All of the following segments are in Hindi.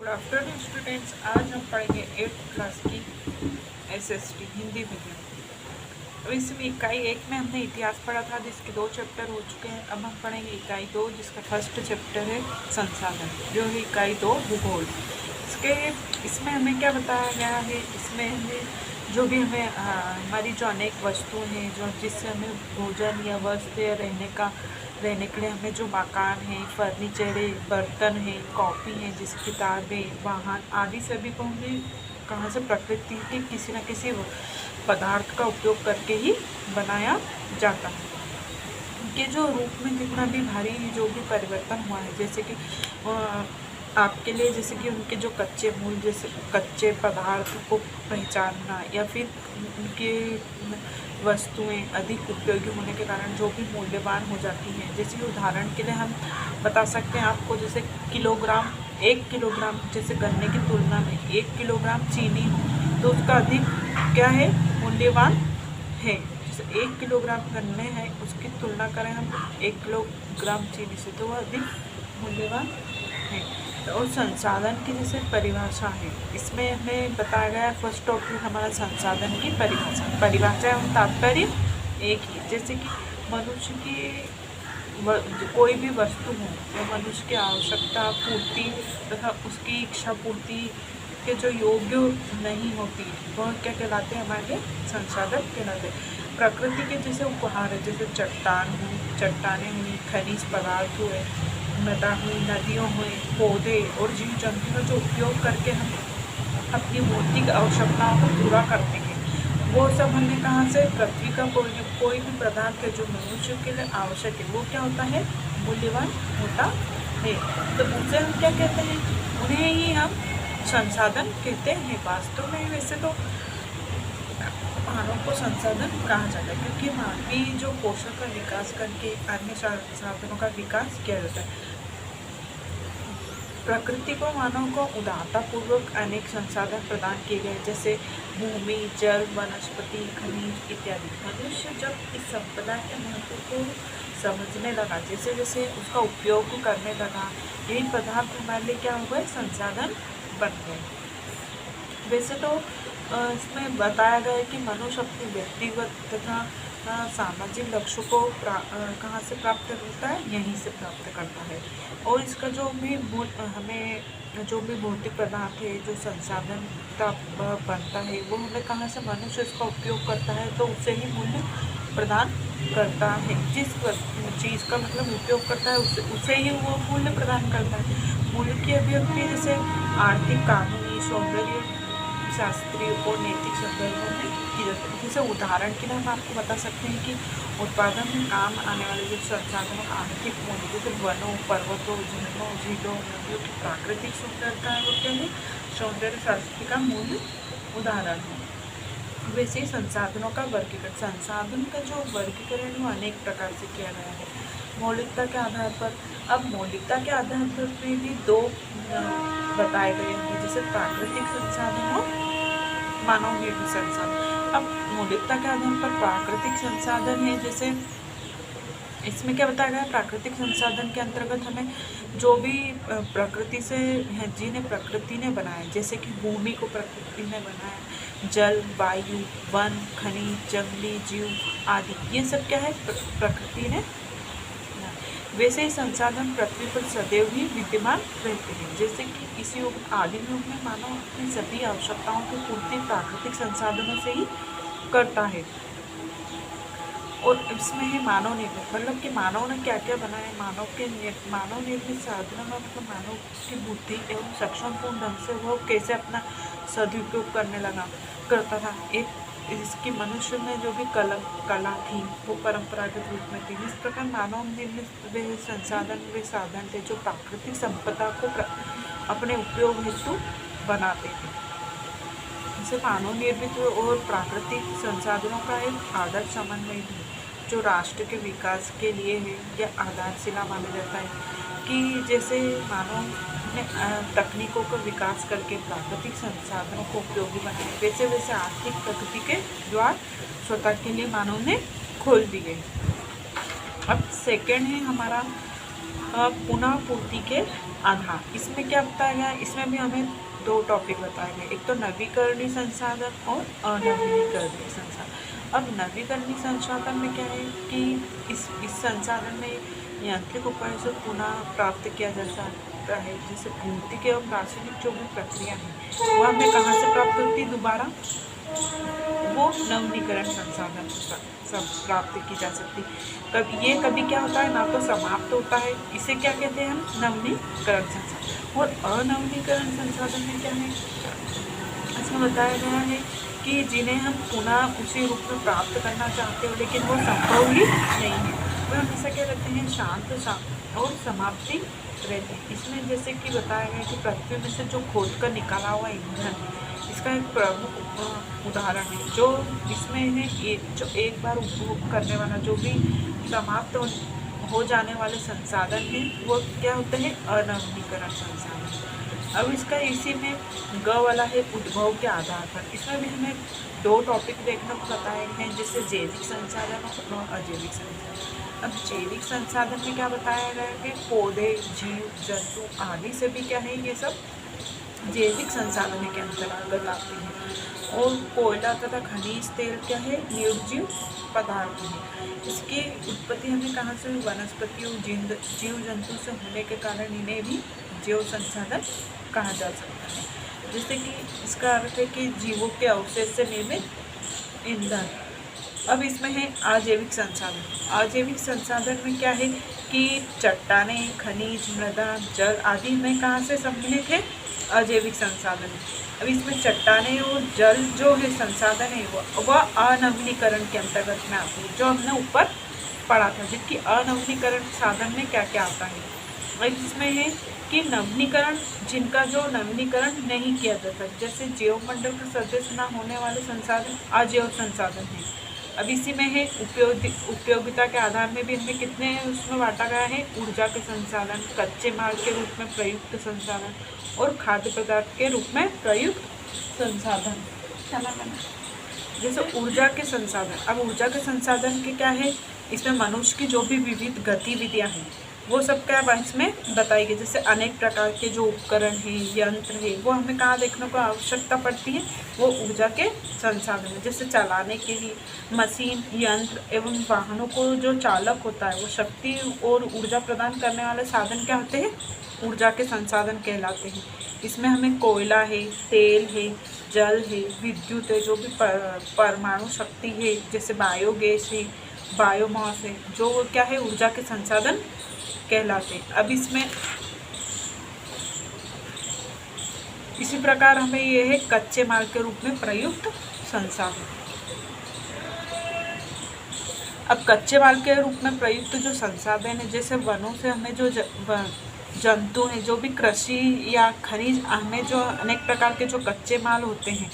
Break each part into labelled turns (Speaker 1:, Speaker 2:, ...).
Speaker 1: आफ्टरनून स्टूडेंट्स, आज हम पढ़ेंगे 8th क्लास की एसएसटी हिंदी मीडियम। तो इसमें इकाई 1 में हमने इतिहास पढ़ा था जिसके 2 चैप्टर हो चुके हैं। अब हम पढ़ेंगे इकाई 2 जिसका फर्स्ट चैप्टर है संसाधन, जो है इकाई 2 भूगोल। इसमें हमें क्या बताया गया है, इसमें हमें जो भी हमें हमारी जो अनेक वस्तुएं हैं जो जिससे हमें भोजन या वस्त्र या रहने के लिए हमें जो मकान है, फर्नीचर है, बर्तन है, कॉपी है, जैसे किताबें, वाहन आदि सभी को हमें कहाँ से प्रकृति के किसी न किसी पदार्थ का उपयोग करके ही बनाया जाता है। उनके जो रूप में कितना भी भारी जो भी परिवर्तन हुआ है, जैसे कि आपके लिए जैसे कि उनके जो कच्चे मूल जैसे कच्चे पदार्थ को पहचानना या फिर उनके वस्तुएं अधिक उपयोगी होने के कारण जो भी मूल्यवान हो जाती हैं। जैसे कि उदाहरण के लिए हम बता सकते हैं आपको, जैसे 1 किलोग्राम जैसे गन्ने की तुलना में 1 किलोग्राम चीनी हो तो उसका अधिक क्या है, मूल्यवान है। जैसे 1 किलोग्राम गन्ने हैं उसकी तुलना करें हम 1 किलोग्राम चीनी से तो वह अधिक मूल्यवान है। और संसाधन की जैसे परिभाषा है, इसमें हमें बताया गया फर्स्ट टॉपिक हमारा संसाधन की परिभाषा एवं तात्पर्य एक ही। जैसे कि मनुष्य की कोई भी वस्तु हो जो मनुष्य की आवश्यकता पूर्ति तथा उसकी इच्छा पूर्ति के जो योग्य नहीं होती वह क्या कहलाते हैं, हमारे संसाधन कहलाते हैं। प्रकृति के जैसे उपहार है, जैसे चट्टानें हुई, खनिज पदार्थ हुए, मृदा हुई, नदियों हुई, पौधे और जीव जंतु का जो उपयोग करके हम अपनी भौतिक आवश्यकताओं को पूरा करते हैं, वो सब हमें कहाँ से, पृथ्वी का कोई भी पदार्थ है जो मनुष्य के लिए आवश्यक है वो क्या होता है, मूल्यवान होता है। तो उनसे हम क्या कहते हैं, उन्हें ही हम संसाधन कहते हैं। वास्तव में वैसे तो मानव को संसाधन कहा जाता है क्योंकि मानवीय जो पोषक का विकास करके अन्य साधनों का विकास किया जाता है। प्रकृति को मानव को उदारतापूर्वक अनेक संसाधन प्रदान किए गए, जैसे भूमि, जल, वनस्पति, खनिज इत्यादि। मनुष्य जब इस संपदा के महत्व को समझने लगा, जैसे जैसे उसका उपयोग करने लगा, यही पदार्थ हमारे लिए क्या हो गए, संसाधन बन गए। वैसे तो इसमें बताया गया है कि मनुष्य अपने व्यक्तिगत तथा सामाजिक लक्ष्यों को कहाँ से प्राप्त करता है, यहीं से प्राप्त करता है। और इसका जो भी हमें जो भी भौतिक पदार्थ है, जो संसाधन बनता है, वो हमें कहाँ से, मनुष्य इसका उपयोग करता है तो उससे ही मूल्य प्रदान करता है। जिस चीज़ का मतलब उपयोग करता है उसे ही वो मूल्य प्रदान करता है। मूल्य की अभिव्यक्ति जैसे आर्थिक, कानूनी, सौंदर्य शास्त्रीय और नैतिक संदर्भों में की जाती है। जैसे उदाहरण के लिए हम आपको बता सकते हैं कि उत्पादन में काम आने वाले जो संसाधनों का आर्थिक मूल्य, जैसे वनों, पर्वतों, झरनों, झीलों, नदियों की प्राकृतिक सुंदरता है वो क्या है, सौंदर्य शास्त्र का मूल्य उदाहरण है। वैसे ही संसाधनों का वर्गीकरण, संसाधन का जो वर्गीकरण वो अनेक प्रकार से किया गया है मौलिकता के आधार पर। अब मौलिकता के आधार पर भी 2 बताए गए हैं, जैसे प्राकृतिक संसाधन और मानव निर्मित संसाधन। अब मौलिकता के आधार पर प्राकृतिक संसाधन है, जैसे इसमें क्या बताया गया है, प्राकृतिक संसाधन के अंतर्गत हमें जो भी प्रकृति से है, जिन्हें प्रकृति ने बनाया, जैसे कि भूमि को प्रकृति ने बनाया, जल, वायु, वन, खनिज, जंगली जीव आदि, ये सब क्या है, प्रकृति ने। वैसे ही संसाधन पृथ्वी पर सदैव ही विद्यमान रहते हैं, जैसे कि इस युग आदिम युग में मानव अपनी सभी आवश्यकताओं की पूर्ति प्राकृतिक संसाधनों से ही करता है। और इसमें है मानव निर्मित, मतलब कि मानव ने क्या क्या बनाया, मानव निर्मित साधनों में मतलब मानव की बुद्धि एवं सक्षमपूर्ण ढंग से वो कैसे अपना सदुपयोग करता था। एक इसकी मनुष्य में जो भी कला थी वो परंपरागत रूप में थी। इस प्रकार मानव निर्मित वे संसाधन, वे साधन थे जो प्राकृतिक संपदा को अपने उपयोग हेतु बनाते थे। जैसे मानव निर्मित और प्राकृतिक संसाधनों का एक आदर्श समन्वय है जो राष्ट्र के विकास के लिए है, यह आधारशिला माना जाता है। कि जैसे मानव ने तकनीकों का विकास करके प्राकृतिक संसाधनों को उपयोगी बनाए, वैसे वैसे आर्थिक प्रगति के द्वार स्वतः के लिए मानव ने खोल दिए। अब सेकंड है हमारा पुनः पूर्ति के आधार। इसमें क्या बताया गया, इसमें भी हमें दो टॉपिक बताए गए, एक तो नवीकरणीय संसाधन और अनवीकरणीय संसाधन। अब नवीकरणीय संसाधन में क्या है कि इस संसाधन में यांत्रिक उपाय से पुनः प्राप्त किया जा सकता है। जैसे भौतिक एवं रासायनिक जो भी प्रक्रिया है वह हमें कहाँ से प्राप्त होती है, दोबारा वो नवीनीकरण संसाधन सब प्राप्त की जा सकती। कभी क्या होता है, ना तो समाप्त होता है, इसे क्या कहते हैं हम, नवीनीकरण संसाधन। और अनवीनीकरण संसाधन में क्या है, इसमें बताया गया है कि जिन्हें हम पुनः उसी रूप में प्राप्त करना चाहते हो लेकिन वो संभव ही नहीं है, वो हमेशा क्या रहते हैं, शांत और समाप्ति रहते हैं। इसमें जैसे कि बताया गया कि पृथ्वी में से जो खोद कर निकाला हुआ ईंधन, इसका एक प्रमुख उदाहरण है। जो इसमें है जो एक बार उपभोग करने वाला जो भी समाप्त हो जाने वाले संसाधन हैं वो क्या होते हैं, अनवीनीकरण संसाधन। अब इसका इसी में ग वाला है उद्भव के आधार पर। इसमें भी हमें दो टॉपिक देखने को बताए गए हैं, जैसे जैविक संसाधन और अजैविक संसाधन। अब जैविक संसाधन में क्या बताया गया है कि पौधे, जीव जंतु आदि से भी क्या है, ये सब जैविक संसाधन के अंतर्गत आते हैं। और कोयला तथा खनिज तेल क्या है, निर्जीव पदार्थ है। इसकी उत्पत्ति हमें कहाँ से, वनस्पतियों जीव जंतु से होने के कारण इन्हें भी जैव संसाधन कहा जा सकता है। जैसे कि इसका अर्थ है कि जीवों के अवशेष से निर्मित ईंधन। अब इसमें है अजैविक संसाधन। अजैविक संसाधन में क्या है कि चट्टानें, खनिज, मृदा, जल आदि में कहाँ से सम्मिलित है, अजैविक संसाधन। अब इसमें चट्टानें और जल जो है संसाधन है वह अनवीनीकरण के अंतर्गत में आती है, जो हमने ऊपर पढ़ा था। जबकि अनवीनीकरण साधन में क्या क्या आता है, इसमें है कि नवीनीकरण, जिनका जो नवीनीकरण नहीं किया जाता, जैसे जैव मंडल का सदस्य न होने वाले संसाधन अजैव संसाधन है। अब इसी में है उपयोगिता के आधार में भी हमें कितने उसमें बांटा गया है, ऊर्जा के संसाधन, कच्चे माल के रूप में प्रयुक्त संसाधन और खाद्य पदार्थ के रूप में प्रयुक्त संसाधन। जैसे ऊर्जा के संसाधन। अब ऊर्जा के संसाधन के क्या है, इसमें मनुष्य की जो भी विविध गतिविधियां हैं वो सब क्या इसमें बताई गई। जैसे अनेक प्रकार के जो उपकरण हैं, यंत्र है, वो हमें कहाँ देखने को आवश्यकता पड़ती है, वो ऊर्जा के संसाधन है। जैसे चलाने के लिए मशीन, यंत्र एवं वाहनों को जो चालक होता है वो शक्ति और ऊर्जा प्रदान करने वाले साधन क्या होते हैं, ऊर्जा के संसाधन कहलाते हैं। इसमें हमें कोयला है, तेल है, जल है, विद्युत है, जो भी परमाणु शक्ति है, जैसे बायोगैस है, बायोमास है, जो क्या है ऊर्जा के संसाधन कहलाते हैं। अब इसमें इसी प्रकार हमें ये है कच्चे माल के रूप में प्रयुक्त संसाधन। अब कच्चे माल के रूप में प्रयुक्त जो संसाधन है, जैसे वनों से हमें जो जंतु हैं, जो भी कृषि या खनिज, हमें जो अनेक प्रकार के जो कच्चे माल होते हैं,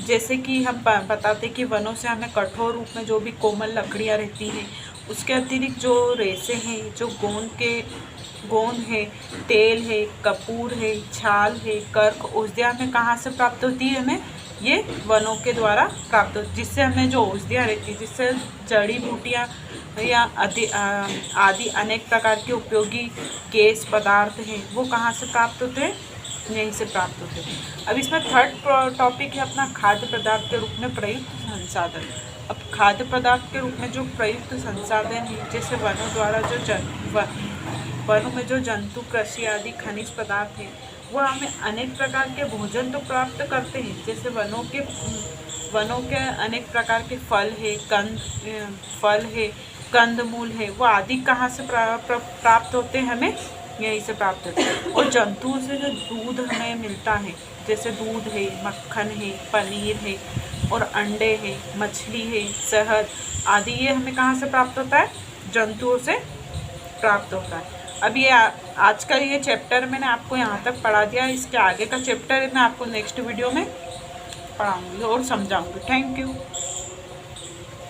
Speaker 1: जैसे कि हम बताते कि वनों से हमें कठोर रूप में जो भी कोमल लकड़ियाँ रहती हैं, उसके अतिरिक्त जो रेसे हैं, जो गोंद है, तेल है, कपूर है, छाल है, कर्क, औषधियाँ हमें कहाँ से प्राप्त होती है, हमें ये वनों के द्वारा प्राप्त होती है। जिससे हमें जो औषधियाँ रहती है, जिससे जड़ी बूटियाँ या आदि अनेक प्रकार के उपयोगी गैस पदार्थ हैं, वो कहाँ से प्राप्त होते हैं, यहीं से प्राप्त होते हैं। अब इसमें थर्ड टॉपिक है अपना खाद्य पदार्थ के रूप में प्रयुक्त संसाधन। अब खाद्य पदार्थ के रूप में जो प्रयुक्त संसाधन है, जैसे वनों द्वारा वनों में जो जंतु, कृषि आदि खनिज पदार्थ हैं, वह हमें अनेक प्रकार के भोजन तो प्राप्त करते हैं। जैसे वनों के अनेक प्रकार के फल है, कंदमूल है, वो आदि कहाँ से प्राप्त होते हैं, हमें यहीं से प्राप्त होते हैं। और जंतुओं से जो दूध हमें मिलता है, जैसे दूध है, मक्खन है, पनीर है और अंडे है, मछली है, शहद आदि, ये हमें कहाँ से प्राप्त होता है, जंतुओं से प्राप्त होता है। अब ये आज का ये चैप्टर मैंने आपको यहाँ तक पढ़ा दिया। इसके आगे का चैप्टर मैं आपको नेक्स्ट वीडियो में पढ़ाऊँगी और समझाऊँगी। Thank you.